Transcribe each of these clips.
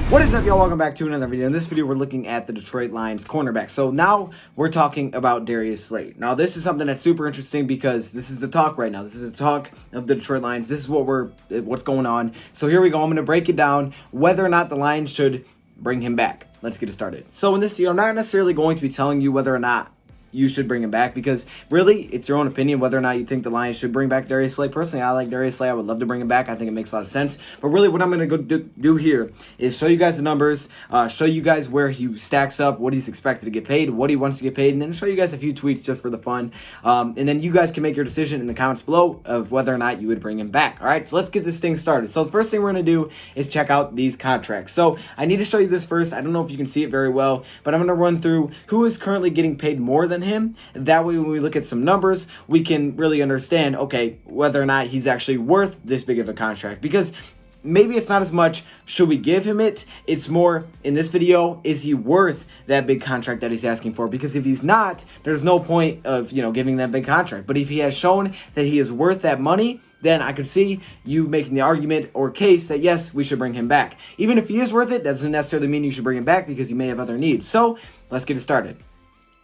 What is up, y'all? Welcome back to another video. In this video, we're looking at the Detroit Lions cornerback. So now we're talking about Darius Slay. Now, this is something that's super interesting because this is the talk right now. This is the talk of the Detroit Lions. This is what's going on. So here we go. I'm going to break it down whether or not the Lions should bring him back. Let's get it started. So in this video, I'm not necessarily going to be telling you whether or not you should bring him back, because really it's your own opinion whether or not you think the Lions should bring back Darius Slay. Personally, I like Darius Slay. I would love to bring him back. I think it makes a lot of sense. But really what I'm going to go do here is show you guys the numbers, show you guys where he stacks up, what he's expected to get paid, what he wants to get paid, and then show you guys a few tweets just for the fun. And then you guys can make your decision in the comments below of whether or not you would bring him back. All right, so let's get this thing started. So the first thing we're going to do is check out these contracts. So I need to show you this first. I don't know if you can see it very well, but I'm going to run through who is currently getting paid more than him. That way, when we look at some numbers, we can really understand, okay, whether or not he's actually worth this big of a contract. Because maybe it's not as much, should we give him it? It's more, in this video, is he worth that big contract that he's asking for? Because if he's not, there's no point of, giving that big contract. But if he has shown that he is worth that money, then I could see you making the argument or case that, yes, we should bring him back. Even if he is worth it, that doesn't necessarily mean you should bring him back because he may have other needs. So let's get it started.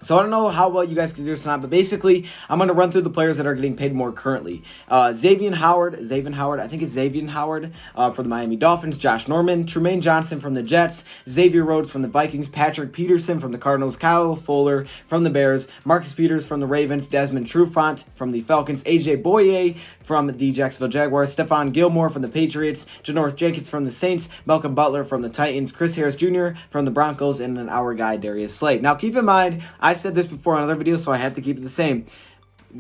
So I don't know how well you guys can do this or not, but basically, I'm going to run through the players that are getting paid more currently. Xavier Howard, I think it's Xavier Howard for the Miami Dolphins, Josh Norman, Trumaine Johnson from the Jets, Xavier Rhodes from the Vikings, Patrick Peterson from the Cardinals, Kyle Fuller from the Bears, Marcus Peters from the Ravens, Desmond Trufant from the Falcons, AJ Boye from the Jacksonville Jaguars, Stephon Gilmore from the Patriots, Janoris Jenkins from the Saints, Malcolm Butler from the Titans, Chris Harris Jr. from the Broncos, and then our guy Darius Slay. Now keep in mind, I've said this before on other videos, so I have to keep it the same.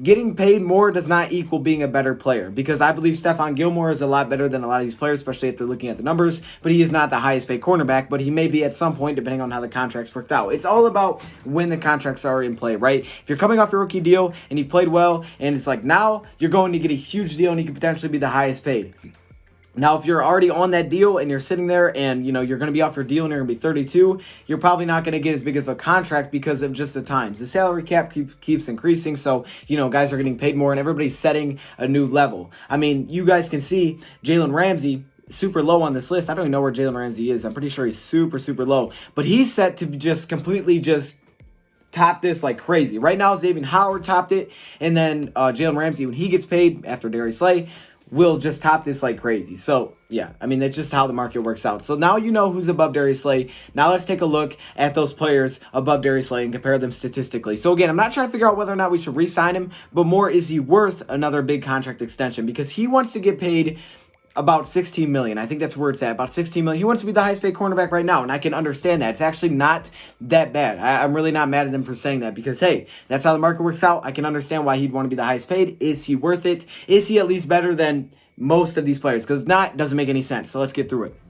Getting paid more does not equal being a better player, because I believe Stephon Gilmore is a lot better than a lot of these players, especially if they're looking at the numbers, but he is not the highest paid cornerback, but he may be at some point depending on how the contracts worked out. It's all about when the contracts are in play, right? If you're coming off your rookie deal and you've played well, and it's like now you're going to get a huge deal and you could potentially be the highest paid. Now, if you're already on that deal and you're sitting there and, you're going to be off your deal and you're going to be 32, you're probably not going to get as big of a contract because of just the times. The salary cap keeps increasing, so, guys are getting paid more and everybody's setting a new level. I mean, you guys can see Jalen Ramsey super low on this list. I don't even know where Jalen Ramsey is. I'm pretty sure he's super, super low. But he's set to just completely top this like crazy. Right now, Xavier Howard topped it, and then Jalen Ramsey, when he gets paid after Darius Slay, will just top this like crazy. So, yeah, I mean, that's just how the market works out. So now you know who's above Darius Slay. Now let's take a look at those players above Darius Slay and compare them statistically. So again, I'm not trying to figure out whether or not we should re-sign him, but more, is he worth another big contract extension? Because he wants to get paid about $16 million. I think that's where it's at, about $16 million. He wants to be the highest paid cornerback right now, and I can understand that. It's actually not that bad. I'm really not mad at him for saying that because, hey, that's how the market works out. I can understand why he'd want to be the highest paid. Is he worth it? Is he at least better than most of these players? Because if not, it doesn't make any sense. So let's get through it.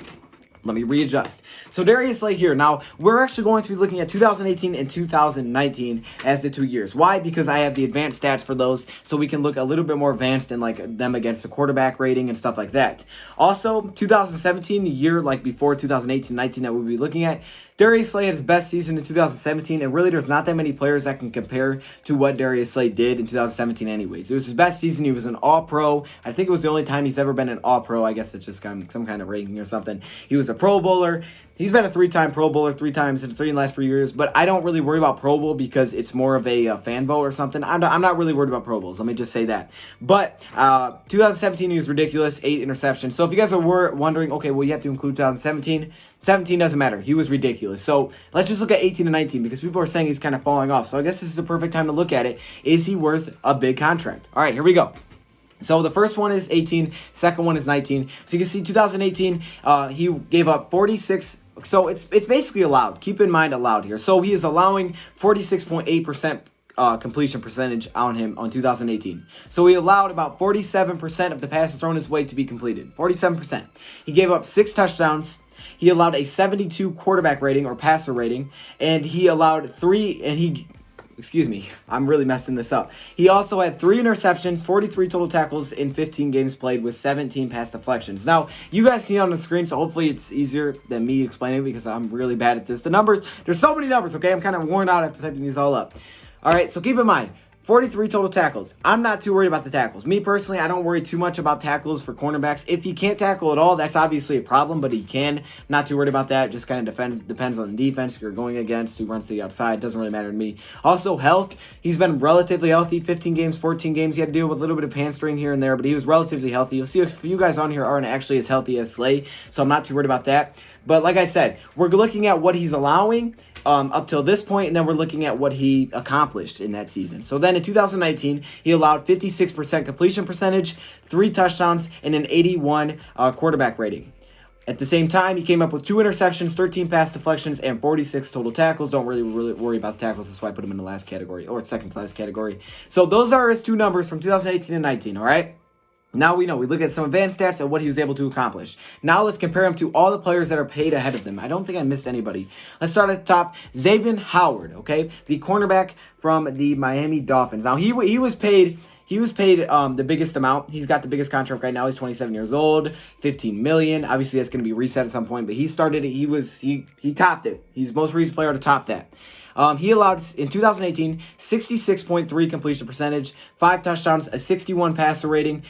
Let me readjust. So Darius Slay here. Now, we're actually going to be looking at 2018 and 2019 as the 2 years. Why? Because I have the advanced stats for those, so we can look a little bit more advanced in like them against the quarterback rating and stuff like that. Also, 2017, the year like before 2018-19 that we'll be looking at, Darius Slay had his best season in 2017, and really there's not that many players that can compare to what Darius Slay did in 2017 anyways. It was his best season. He was an All-Pro. I think it was the only time he's ever been an All-Pro. I guess it's just some kind of ranking or something. He was a Pro Bowler. He's been a 3-time Pro Bowler, 3 times in the last 3 years, but I don't really worry about Pro Bowl because it's more of a fan vote or something. I'm not really worried about Pro Bowls. Let me just say that. But 2017, he was ridiculous, 8 interceptions. So if you guys are wondering, okay, well, you have to include 2017. 17 doesn't matter. He was ridiculous. So let's just look at 18 and 19 because people are saying he's kind of falling off. So I guess this is the perfect time to look at it. Is he worth a big contract? All right, here we go. So the first one is 18, second one is 19. So you can see 2018, he gave up 46. So it's basically allowed. Keep in mind allowed here. So he is allowing 46.8% completion percentage on him on 2018. So he allowed about 47% of the passes thrown his way to be completed. 47%. He gave up 6 touchdowns. He allowed a 72 quarterback rating or passer rating, and he allowed 3, and he, excuse me, I'm really messing this up. He also had 3 interceptions, 43 total tackles in 15 games played with 17 pass deflections. Now, you guys can see on the screen, so hopefully it's easier than me explaining because I'm really bad at this. The numbers, there's so many numbers, okay? I'm kind of worn out after typing these all up. All right, so keep in mind, 43 total tackles. I'm not too worried about the tackles. Me personally, I don't worry too much about tackles for cornerbacks. If he can't tackle at all, that's obviously a problem, but he can. Not too worried about that. Just kind of depends on the defense you're going against, who runs to the outside. Doesn't really matter to me. Also, health. He's been relatively healthy. 15 games, 14 games. He had to deal with a little bit of hamstring here and there, but he was relatively healthy. You'll see a few guys on here aren't actually as healthy as Slay, so I'm not too worried about that. But like I said, we're looking at what he's allowing up till this point, and then we're looking at what he accomplished in that season. So then in 2019, he allowed 56% completion percentage, 3 touchdowns, and an 81 quarterback rating. At the same time, he came up with 2 interceptions, 13 pass deflections, and 46 total tackles. Don't really worry about the tackles. That's why I put him in the last category, or second class category. So those are his 2 numbers from 2018 and 19, all right? Now we know. We look at some advanced stats and what he was able to accomplish. Now let's compare him to all the players that are paid ahead of them. I don't think I missed anybody. Let's start at the top. Xavier Howard, okay? The cornerback from the Miami Dolphins. Now he was paid the biggest amount. He's got the biggest contract right now. He's 27 years old, $15 million. Obviously that's going to be reset at some point, but he started it. He topped it. He's the most recent player to top that. He allowed, in 2018, 66.3 completion percentage, 5 touchdowns, a 61 passer rating,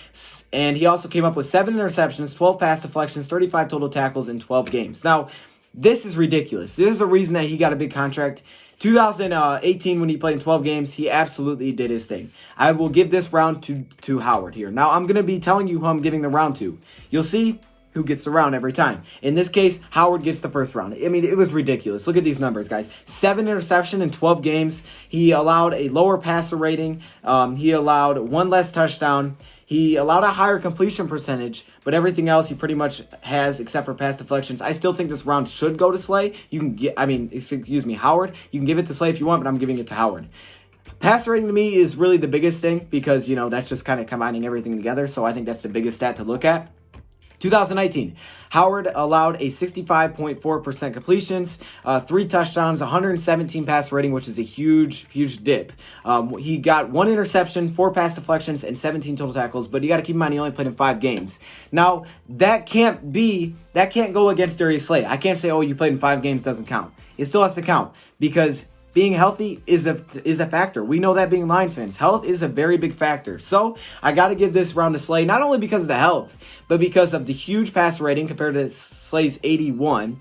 and he also came up with 7 interceptions, 12 pass deflections, 35 total tackles in 12 games. Now, this is ridiculous. This is the reason that he got a big contract. 2018, when he played in 12 games, he absolutely did his thing. I will give this round to Howard here. Now, I'm going to be telling you who I'm giving the round to. You'll see who gets the round every time. In this case, Howard gets the first round. I mean, it was ridiculous. Look at these numbers, guys. 7 interception in 12 games. He allowed a lower passer rating. He allowed 1 less touchdown. He allowed a higher completion percentage, but everything else he pretty much has except for pass deflections. I still think this round should go to Slay. Howard. You can give it to Slay if you want, but I'm giving it to Howard. Passer rating to me is really the biggest thing because, that's just kind of combining everything together. So I think that's the biggest stat to look at. 2019, Howard allowed a 65.4% completions, 3 touchdowns, 117 pass rating, which is a huge dip. He got 1 interception, 4 pass deflections, and 17 total tackles, but you got to keep in mind he only played in 5 games. Now, that can't go against Darius Slay. I can't say, oh, you played in 5 games, doesn't count. It still has to count because being healthy is a factor. We know that being Lions fans. Health is a very big factor. So I got to give this round to Slay, not only because of the health, but because of the huge pass rating compared to Slay's 81.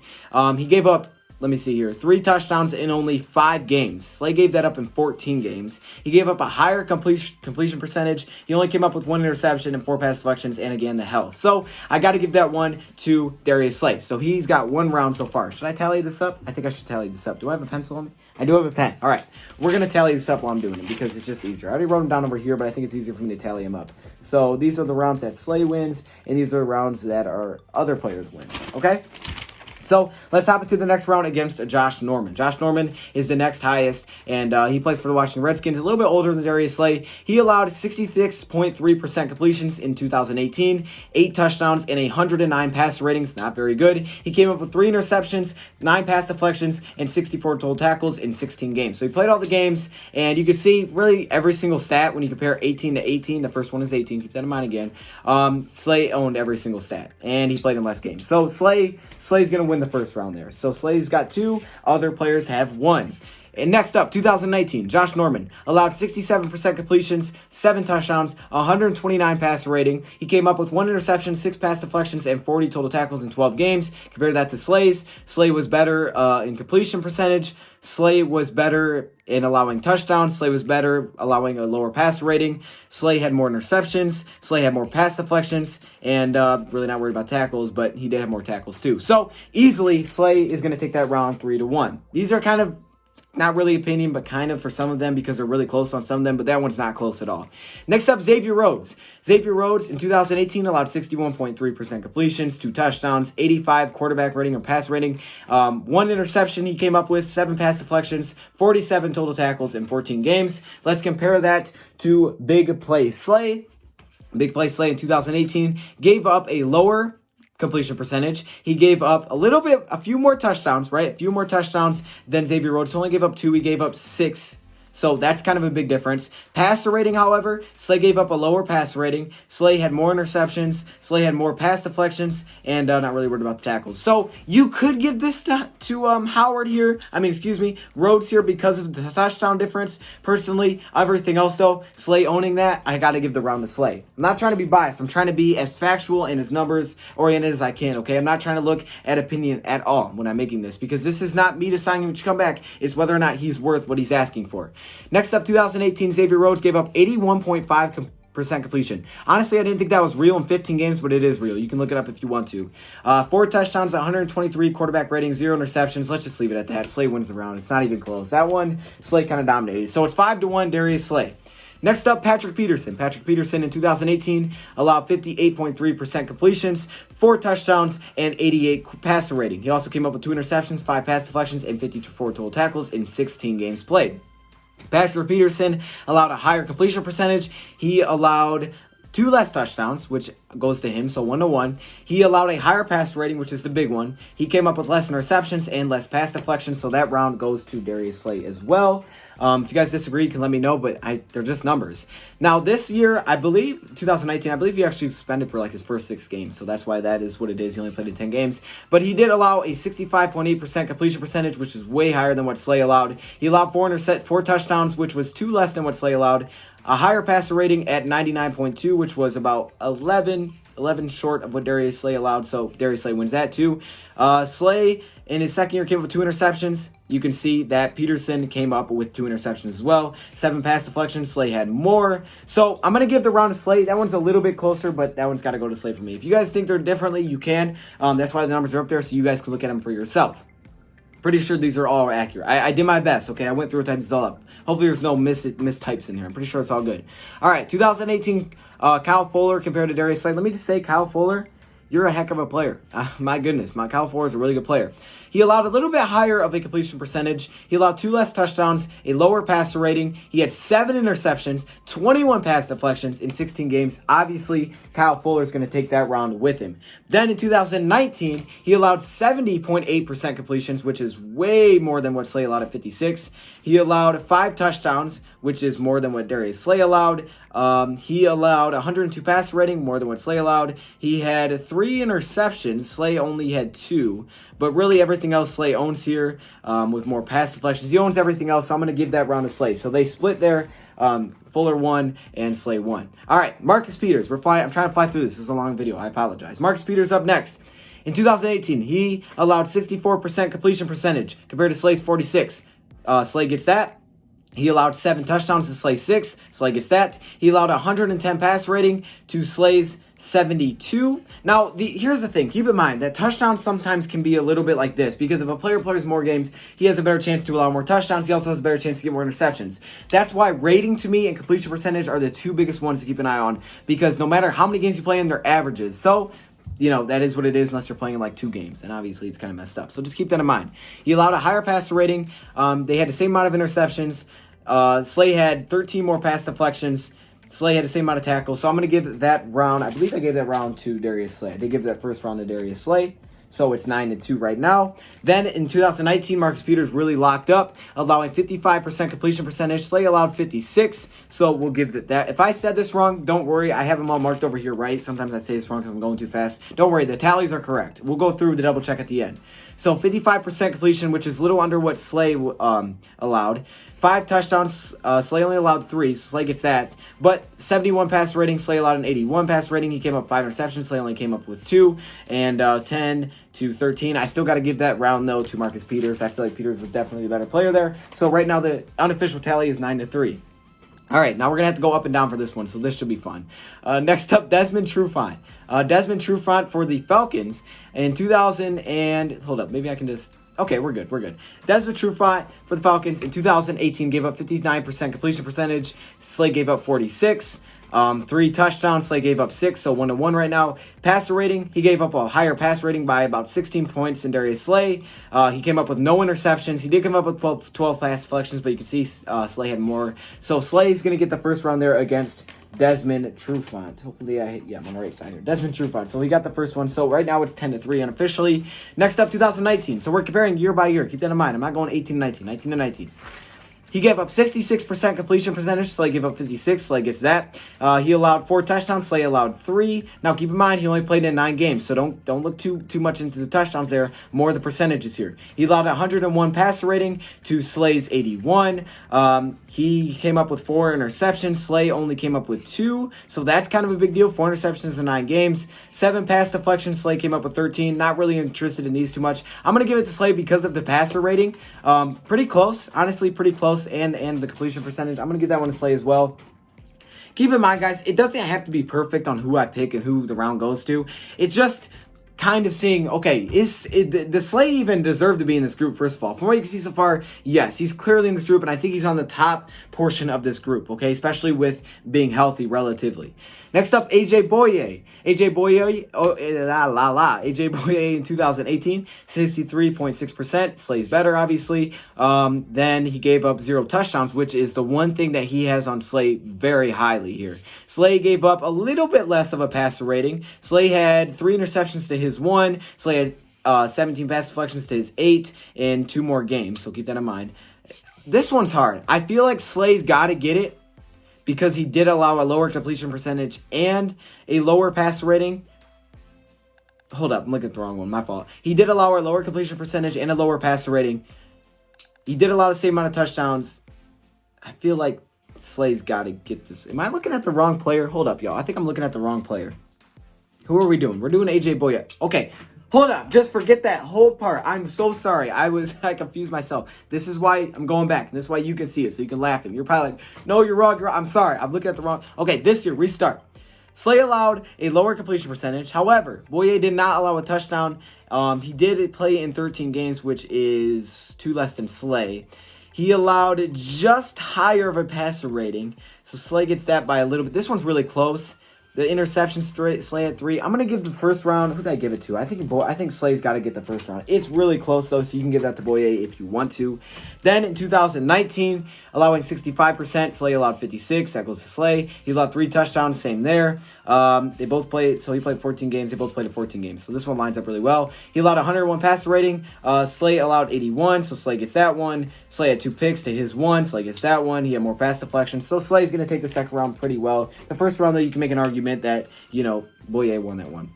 He gave up, 3 touchdowns in only 5 games. Slay gave that up in 14 games. He gave up a higher completion percentage. He only came up with 1 interception and 4 pass deflections, and again, the health. So I got to give that one to Darius Slay. So he's got 1 round so far. Should I tally this up? I think I should tally this up. Do I have a pencil on me? I do have a pen. All right. We're going to tally this up while I'm doing it because it's just easier. I already wrote them down over here, but I think it's easier for me to tally them up. So these are the rounds that Slay wins, and these are the rounds that our other players win. Okay? So let's hop into the next round against Josh Norman. Josh Norman is the next highest, and he plays for the Washington Redskins. A little bit older than Darius Slay. He allowed 66.3% completions in 2018, 8 touchdowns, and 109 passer ratings. Not very good. He came up with 3 interceptions, 9 pass deflections, and 64 total tackles in 16 games. So he played all the games, and you can see really every single stat when you compare 18 to 18. The first one is 18. Keep that in mind again. Slay owned every single stat, and he played in less games. So Slay's going to win the first round there. So Slay's got 2. Other players have 1. And next up, 2019, Josh Norman allowed 67% completions, 7 touchdowns, 129 passer rating. He came up with 1 interception, 6 pass deflections, and 40 total tackles in 12 games. Compare that to Slay's. Slay was better in completion percentage. Slay was better in allowing touchdowns. Slay was better allowing a lower passer rating. Slay had more interceptions. Slay had more pass deflections. And really not worried about tackles, but he did have more tackles too. So easily, Slay is going to take that round 3-1. These are kind of not really opinion, but kind of for some of them because they're really close on some of them, but that one's not close at all. Next up, Xavier Rhodes. Xavier Rhodes in 2018 allowed 61.3% completions, 2 touchdowns, 85 quarterback rating or pass rating, 1 interception he came up with, 7 pass deflections, 47 total tackles in 14 games. Let's compare that to Big Play Slay. Big Play Slay in 2018 gave up a lower completion percentage. He gave up a few more touchdowns, right? A few more touchdowns than Xavier Rhodes. He only gave up 2. He gave up 6 So that's kind of a big difference. Passer rating, however, Slay gave up a lower passer rating. Slay had more interceptions. Slay had more pass deflections, and not really worried about the tackles. So you could give this to Howard here. Rhodes here because of the touchdown difference. Personally, everything else though, Slay owning that, I got to give the round to Slay. I'm not trying to be biased. I'm trying to be as factual and as numbers oriented as I can. Okay, I'm not trying to look at opinion at all when I'm making this, because this is not me deciding which comeback. It's whether or not he's worth what he's asking for. Next up, 2018, Xavier Rhodes gave up 81.5% completion. Honestly, I didn't think that was real in 15 games, but it is real. You can look it up if you want to. 4 touchdowns, 123 quarterback rating, 0 interceptions. Let's just leave it at that. Slay wins the round. It's not even close. That one, Slay kind of dominated. So it's 5-1, Darius Slay. Next up, Patrick Peterson. Patrick Peterson in 2018 allowed 58.3% completions, 4 touchdowns, and 88 passer rating. He also came up with 2 interceptions, 5 pass deflections, and 54 total tackles in 16 games played. Patrick Peterson allowed a higher completion percentage. He allowed 2 less touchdowns, which goes to him, so 1-1. He allowed a higher pass rating, which is the big one. He came up with less interceptions and less pass deflections, so that round goes to Darius Slay as well. If you guys disagree, you can let me know, but they're just numbers. Now, this year, I believe, 2019, I believe he actually suspended for like his first 6 games, so that's why that is what it is. He only played in 10 games. But he did allow a 65.8% completion percentage, which is way higher than what Slay allowed. He allowed 4 touchdowns, which was 2 less than what Slay allowed. A higher passer rating at 99.2, which was about 11 short of what Darius Slay allowed, so Darius Slay wins that too. Slay, in his second year, came up with 2 interceptions. You can see that Peterson came up with 2 interceptions as well. 7 pass deflections. Slay had more. So I'm going to give the round to Slay. That one's a little bit closer, but that one's got to go to Slay for me. If you guys think they're differently, you can. That's why the numbers are up there, so you guys can look at them for yourself. Pretty sure these are all accurate. I did my best, okay? I went through and typed this all up. Hopefully there's no mistypes in here. I'm pretty sure it's all good. All right, 2018, Kyle Fuller compared to Darius Slay. Let me just say, Kyle Fuller, you're a heck of a player. My goodness, Kyle Fuller is a really good player. He allowed a little bit higher of a completion percentage. He allowed 2 less touchdowns, a lower passer rating. He had 7 interceptions, 21 pass deflections in 16 games. Obviously, Kyle Fuller is going to take that round with him. Then in 2019, he allowed 70.8% completions, which is way more than what Slay allowed at 56. He allowed 5 touchdowns, which is more than what Darius Slay allowed. He allowed 102 passer rating, more than what Slay allowed. He had 3 interceptions. Slay only had 2. But really, everything else Slay owns here with more pass deflections. He owns everything else, so I'm going to give that round to Slay. So they split there. Fuller won and Slay won. All right, Marcus Peters. I'm trying to fly through this. This is a long video. I apologize. Marcus Peters up next. In 2018, he allowed 64% completion percentage compared to Slay's 46. Slay gets that. He allowed 7 touchdowns to Slay's 6. Slay gets that. He allowed 110 pass rating to Slay's 72. Now, here's the thing. Keep in mind that touchdowns sometimes can be a little bit like this, because if a player plays more games, he has a better chance to allow more touchdowns. He also has a better chance to get more interceptions. That's why rating to me and completion percentage are the 2 biggest ones to keep an eye on, because no matter how many games you play in, they're averages. So, that is what it is unless you're playing in like 2 games, and obviously it's kind of messed up. So just keep that in mind. He allowed a higher passer rating. They had the same amount of interceptions. Slay had 13 more pass deflections. Slay had the same amount of tackles. So I'm going to give that round, I believe I gave that round to Darius Slay. I did give that first round to Darius Slay. So it's 9-2 right now. Then in 2019, Marcus Peters really locked up, allowing 55% completion percentage. Slay allowed 56. So we'll give that. If I said this wrong, don't worry. I have them all marked over here right. Sometimes I say this wrong because I'm going too fast. Don't worry. The tallies are correct. We'll go through the double check at the end. So 55% completion, which is a little under what Slay allowed. 5 touchdowns. Slay only allowed 3, so Slay gets that. But 71 pass rating. Slay allowed an 81 pass rating. He came up 5 interceptions. Slay only came up with 2. And 10-13. I still got to give that round, though, to Marcus Peters. I feel like Peters was definitely the better player there. So right now, the unofficial tally is 9-3. All right, now we're going to have to go up and down for this one, so this should be fun. Next up, Desmond Trufant. Desmond Trufant for the Falcons in 2000 and... Hold up, maybe I can just... Okay, we're good. Desmond Trufant for the Falcons in 2018 gave up 59% completion percentage. Slay gave up 46. 3 touchdowns. Slay gave up 6, so 1-1 right now. Passer rating, he gave up a higher pass rating by about 16 points than Darius Slay. He came up with no interceptions. He did come up with 12 pass deflections, but you can see Slay had more. So Slay's going to get the first round there against Desmond Trufant. Hopefully I'm on the right side here. Desmond Trufant. So we got the first one. So right now it's 10-3 unofficially. Next up, 2019. So we're comparing year by year. Keep that in mind. I'm not going 18-19. 19-19. He gave up 66% completion percentage. Slay gave up 56. Slay gets that. He allowed 4 touchdowns. Slay allowed 3. Now, keep in mind, he only played in 9 games, so don't look too much into the touchdowns there. More the percentages here. He allowed 101 passer rating to Slay's 81. He came up with 4 interceptions. Slay only came up with 2, so that's kind of a big deal. 4 interceptions in 9 games. 7 pass deflections. Slay came up with 13. Not really interested in these too much. I'm going to give it to Slay because of the passer rating. Pretty close. Honestly, pretty close. And the completion percentage. I'm going to give that one to Slay as well. Keep in mind, guys, it doesn't have to be perfect on who I pick and who the round goes to. It's just kind of seeing, okay, does Slay even deserve to be in this group, first of all? From what you can see so far, yes, he's clearly in this group, and I think he's on the top portion of this group, okay, especially with being healthy relatively. Next up, AJ Boye. AJ Boye in 2018, 63.6%. Slay's better, obviously. Then he gave up 0 touchdowns, which is the one thing that he has on Slay very highly here. Slay gave up a little bit less of a passer rating. Slay had 3 interceptions to his 1. Slay had 17 pass deflections to his 8 in 2 more games, so keep that in mind. This one's hard. I feel like Slay's got to get it, because he did allow a lower completion percentage and a lower passer rating. Hold up, I'm looking at the wrong one. My fault. He did allow a lower completion percentage and a lower passer rating. He did allow the same amount of touchdowns. I feel like Slay's got to get this. Am I looking at the wrong player? Hold up, y'all. I think I'm looking at the wrong player. Who are we doing? We're doing AJ Boye. Okay. Hold up, just forget that whole part. I'm so sorry. I confused myself. This is why I'm going back. This is why you can see it, so you can laugh at me. You're probably like, no, you're wrong, you're wrong. I'm sorry, I'm looking at the wrong. Okay, this year, restart. Slay allowed a lower completion percentage. However, Boye did not allow a touchdown. He did play in 13 games, which is 2 less than Slay. He allowed just higher of a passer rating, so Slay gets that by a little bit. This one's really close. The interception Slay had 3. I'm going to give the first round. Who did I give it to? I think Slay's got to get the first round. It's really close, though, so you can give that to Boye if you want to. Then in 2019, allowing 65%, Slay allowed 56. That goes to Slay. He allowed 3 touchdowns. Same there. They both played, so he played 14 games. They both played in 14 games. So this one lines up really well. He allowed 101 passer rating. Slay allowed 81, so Slay gets that one. Slay had 2 picks to his 1. Slay gets that one. He had more pass deflections. So Slay's going to take the second round pretty well. The first round, though, you can make an argument that, Boye won that one.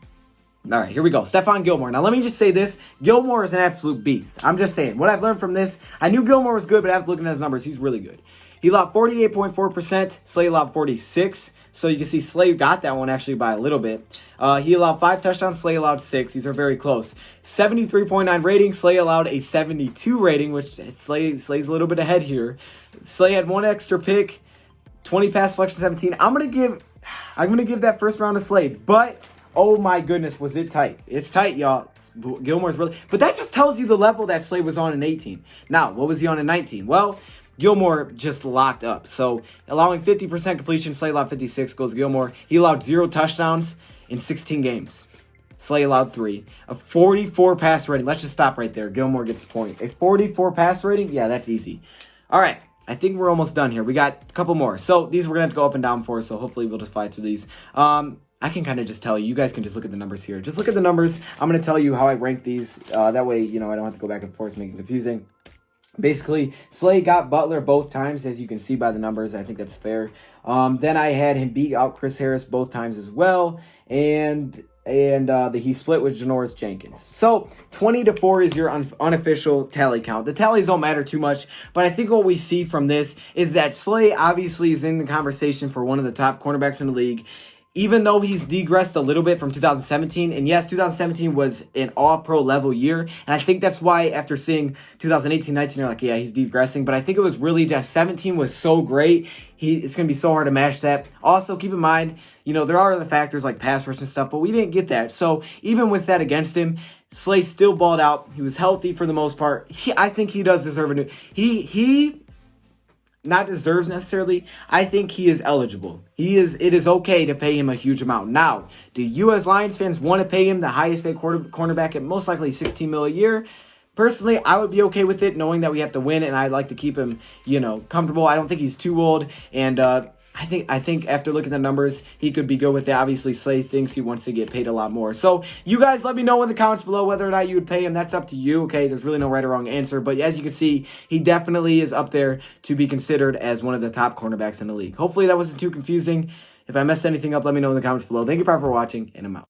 All right, here we go. Stephon Gilmore. Now, let me just say this. Gilmore is an absolute beast. I'm just saying. What I've learned from this, I knew Gilmore was good, but after looking at his numbers, he's really good. He allowed 48.4%. Slay allowed 46. So you can see Slay got that one actually by a little bit. He allowed 5 touchdowns. Slay allowed 6. These are very close. 73.9 rating. Slay allowed a 72 rating, which Slay's a little bit ahead here. Slay had 1 extra pick. 20 pass deflection, 17. I'm gonna give that first round to Slay, but oh my goodness, was it tight. It's tight, y'all. Gilmore's really, but that just tells you the level that Slay was on in 18. Now, what was he on in 19? Well, Gilmore just locked up. So, allowing 50% completion, Slay allowed 56, goes Gilmore. He allowed 0 touchdowns in 16 games. Slay allowed 3. A 44 pass rating. Let's just stop right there. Gilmore gets the point. A 44 pass rating? Yeah, that's easy. All right. I think we're almost done here. We got a couple more. So these we're going to have to go up and down for, so hopefully we'll just fly through these. I can kind of just tell you. You guys can just look at the numbers here. Just look at the numbers. I'm going to tell you how I rank these. That way, I don't have to go back and forth, make it confusing. Basically, Slay got Butler both times, as you can see by the numbers. I think that's fair. Then I had him beat out Chris Harris both times as well. And he split with Janoris Jenkins. So 20-4 is your unofficial tally count. The tallies don't matter too much, but I think what we see from this is that Slay obviously is in the conversation for one of the top cornerbacks in the league, even though he's degressed a little bit from 2017. And yes, 2017 was an all-pro level year, and I think that's why after seeing 2018-19, you're like, yeah, he's degressing. But I think it was really just 17 was so great. It's going to be so hard to match that. Also, keep in mind, there are other factors like pass rush and stuff, but we didn't get that. So even with that against him, Slay still balled out. He was healthy for the most part. I think he does deserve a new. He not deserves necessarily. I think he is eligible. It is okay to pay him a huge amount. Now, do you as Lions fans want to pay him the highest paid cornerback at most likely $16 million a year? Personally, I would be okay with it, knowing that we have to win, and I'd like to keep him, comfortable. I don't think he's too old, and I think after looking at the numbers, he could be good with it. Obviously, Slay thinks he wants to get paid a lot more. So you guys let me know in the comments below whether or not you would pay him. That's up to you, okay? There's really no right or wrong answer. But as you can see, he definitely is up there to be considered as one of the top cornerbacks in the league. Hopefully that wasn't too confusing. If I messed anything up, let me know in the comments below. Thank you for watching, and I'm out.